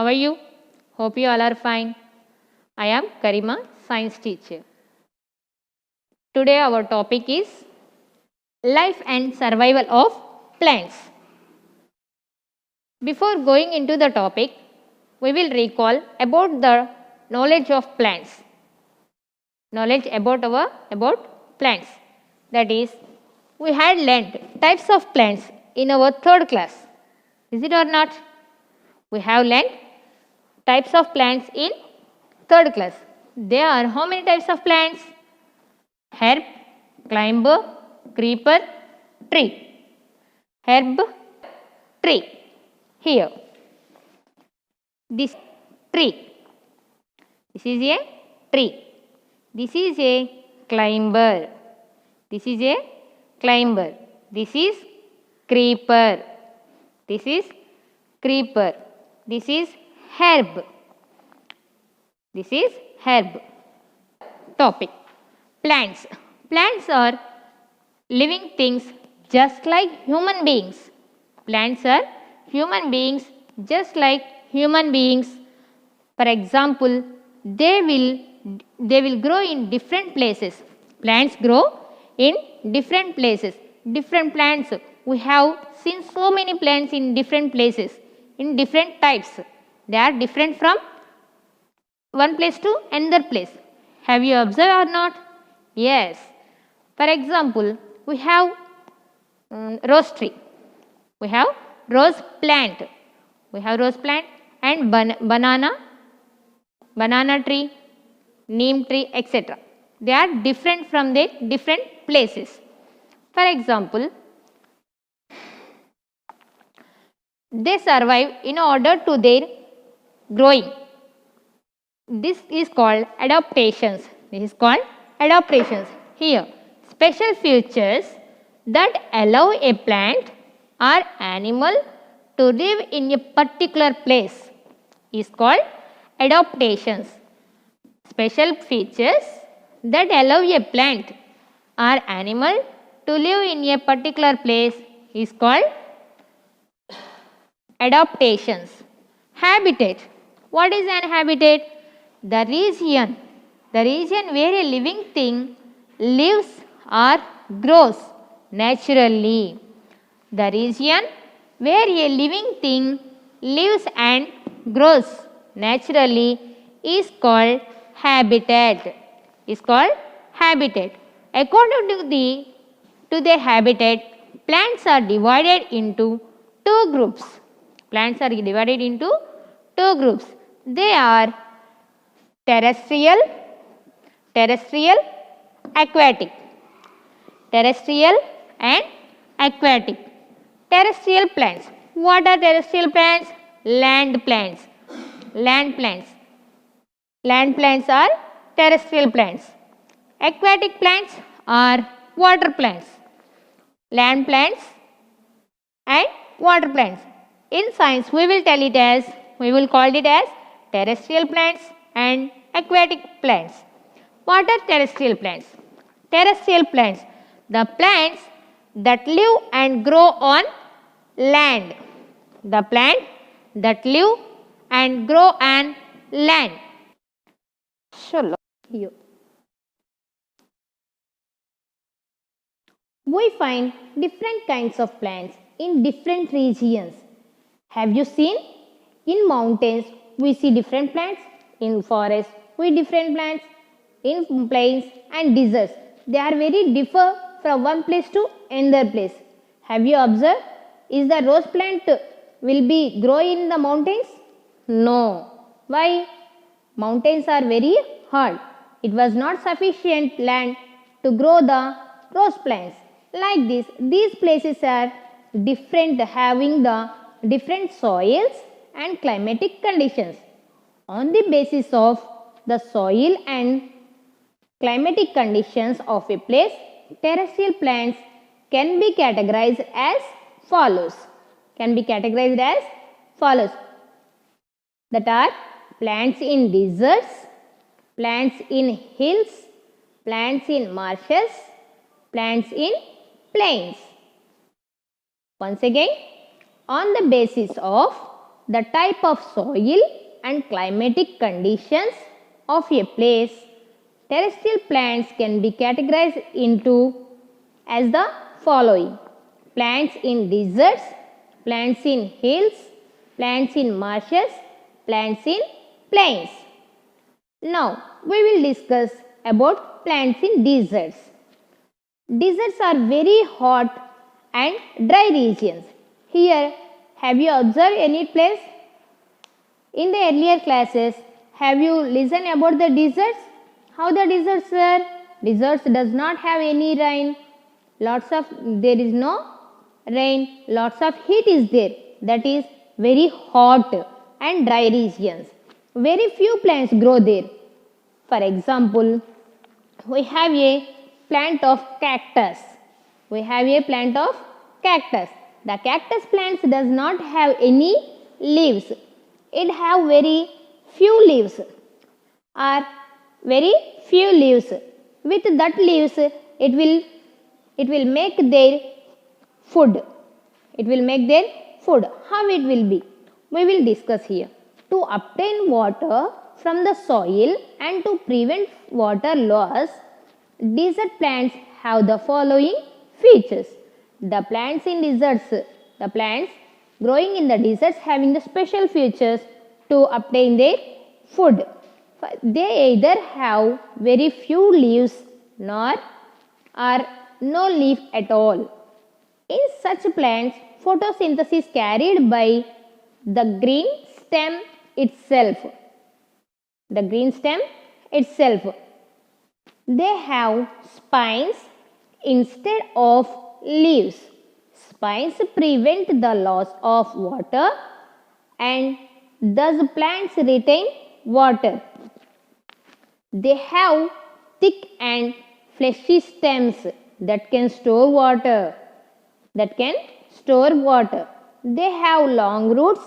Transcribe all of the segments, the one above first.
How are you? Hope you all are fine. I am Karima, science teacher. Today our topic is life and survival of plants. Before going into the topic, we will recall about the knowledge of plants. Knowledge about plants. That is, we had learned types of plants in our third class. Is it or not? We have learned types of plants in third class. There are how many types of plants? Herb, climber, creeper, tree. Herb, tree. Here. This tree. This is a tree. This is a climber. This is a climber. This is creeper. This is creeper. This is herb. This is herb. Topic. Plants. Plants are living things just like human beings. Plants are human beings just like human beings. For example, they will grow in different places. Plants grow in different places. Different plants. We have seen so many plants in different places, in different types. They are different from one place to another place. Have you observed or not? Yes. For example, we have rose tree. We have rose plant. We have rose plant and banana tree, neem tree, etc. They are different from their different places. For example, they survive in order to their growing. This is called adaptations. This is called adaptations. Here, special features that allow a plant or animal to live in a particular place is called adaptations. Special features that allow a plant or animal to live in a particular place is called adaptations. Habitat. What is an habitat? The region where a living thing lives or grows naturally. The region where a living thing lives and grows naturally is called habitat. Is called habitat. According to their habitat, plants are divided into two groups. Plants are divided into two groups. They are terrestrial, aquatic. Terrestrial and aquatic. Terrestrial plants. What are terrestrial plants? Land plants. Land plants. Land plants are terrestrial plants. Aquatic plants are water plants. Land plants and water plants. In science, we will call it as terrestrial plants and aquatic plants. What are terrestrial plants? Terrestrial plants, the plants that live and grow on land. The plant that live and grow on land. Here. We find different kinds of plants in different regions. Have you seen? In mountains, we see different plants. In forests, we different plants. In plains and deserts, they are very differ from one place to another place. Have you observed? Is the rose plant will be grow in the mountains? No. Why? Mountains are very hard. It was not sufficient land to grow the rose plants. Like this, these places are different, having the different soils and climatic conditions. On the basis of the soil and climatic conditions of a place, terrestrial plants can be categorized as follows. That are plants in deserts, plants in hills, plants in marshes, plants in plains. Once again, on the basis of the type of soil and climatic conditions of a place, terrestrial plants can be categorized into as the following: plants in deserts, plants in hills, plants in marshes, plants in plains. Now we will discuss about plants in deserts. Deserts are very hot and dry regions. Here, have you observed any place? In the earlier classes, have you listened about the deserts? How the deserts are? Deserts does not have any rain. There is no rain. Lots of heat is there. That is very hot and dry regions. Very few plants grow there. For example, we have a plant of cactus. We have a plant of cactus. The cactus plants does not have any leaves. It have very few leaves or very few leaves. With that leaves, it will make their food. It will make their food. How it will be? We will discuss here. To obtain water from the soil and to prevent water loss, desert plants have the following features. The plants growing in the deserts having the special features to obtain their food. They either have very few leaves nor are no leaf at all. In such plants, photosynthesis carried by the green stem itself. The green stem itself. They have spines instead of leaves. Spines prevent the loss of water and thus plants retain water. They have thick and fleshy stems that can store water. They have long roots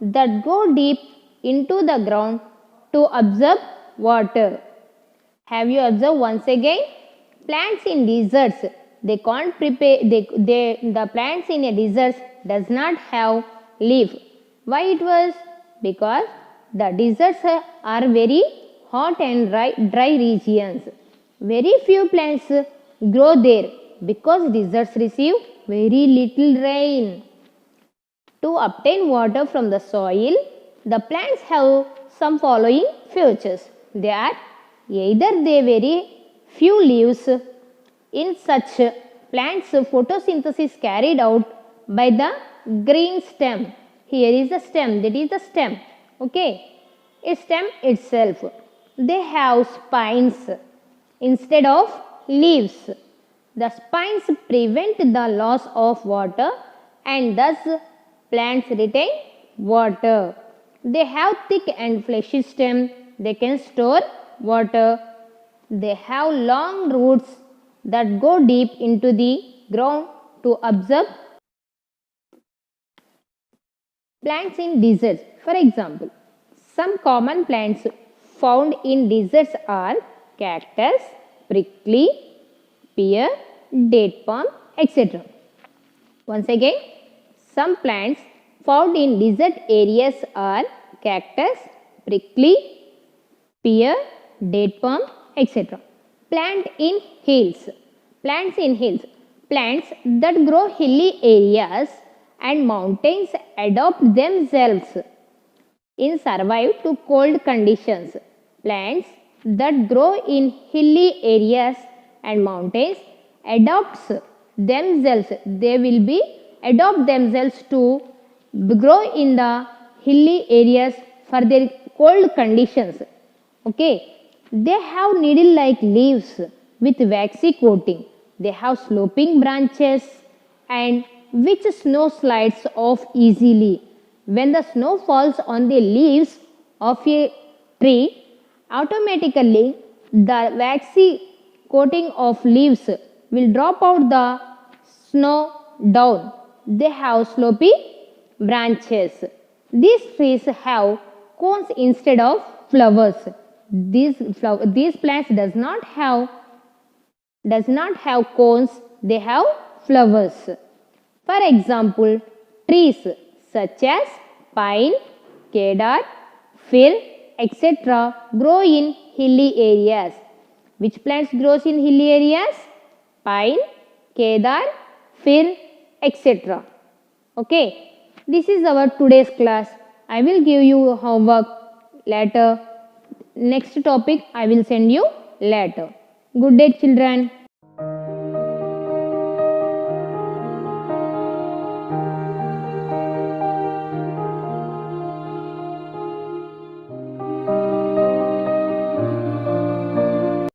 that go deep into the ground to absorb water. Have you observed once again? Plants in deserts, they can't prepare, the plants in a desert does not have leaf. Why it was? Because the deserts are very hot and dry regions. Very few plants grow there because deserts receive very little rain. To obtain water from the soil, the plants have some following features. They are either they very few leaves. In such plants, photosynthesis carried out by the green stem. Here is the stem, that is the stem. Okay, a stem itself. They have spines instead of leaves. The spines prevent the loss of water and thus plants retain water. They have thick and fleshy stem. They can store water. They have long roots that go deep into the ground to absorb. Plants in deserts. For example, some common plants found in deserts are cactus, prickly, pear, date palm, etc. Once again, some plants found in desert areas are cactus, prickly, pear, date palm, etc. Plants in hills. Plants that grow hilly areas and mountains adapt themselves in survive to cold conditions. Plants that grow in hilly areas and mountains adapts themselves. They will be adopt themselves to grow in the hilly areas for their cold conditions. Okay. They have needle-like leaves with waxy coating. They have sloping branches and which snow slides off easily. When the snow falls on the leaves of a tree, automatically the waxy coating of leaves will drop out the snow down. They have slopy branches. These trees have cones instead of flowers. These plants does not have cones, they have flowers. For example, trees such as pine, cedar, fir, etc. grow in hilly areas. Which plants grows in hilly areas? Pine, cedar, fir, etc. Okay, this is our today's class. I will give you homework later. Next topic I will send you later. Good day, children.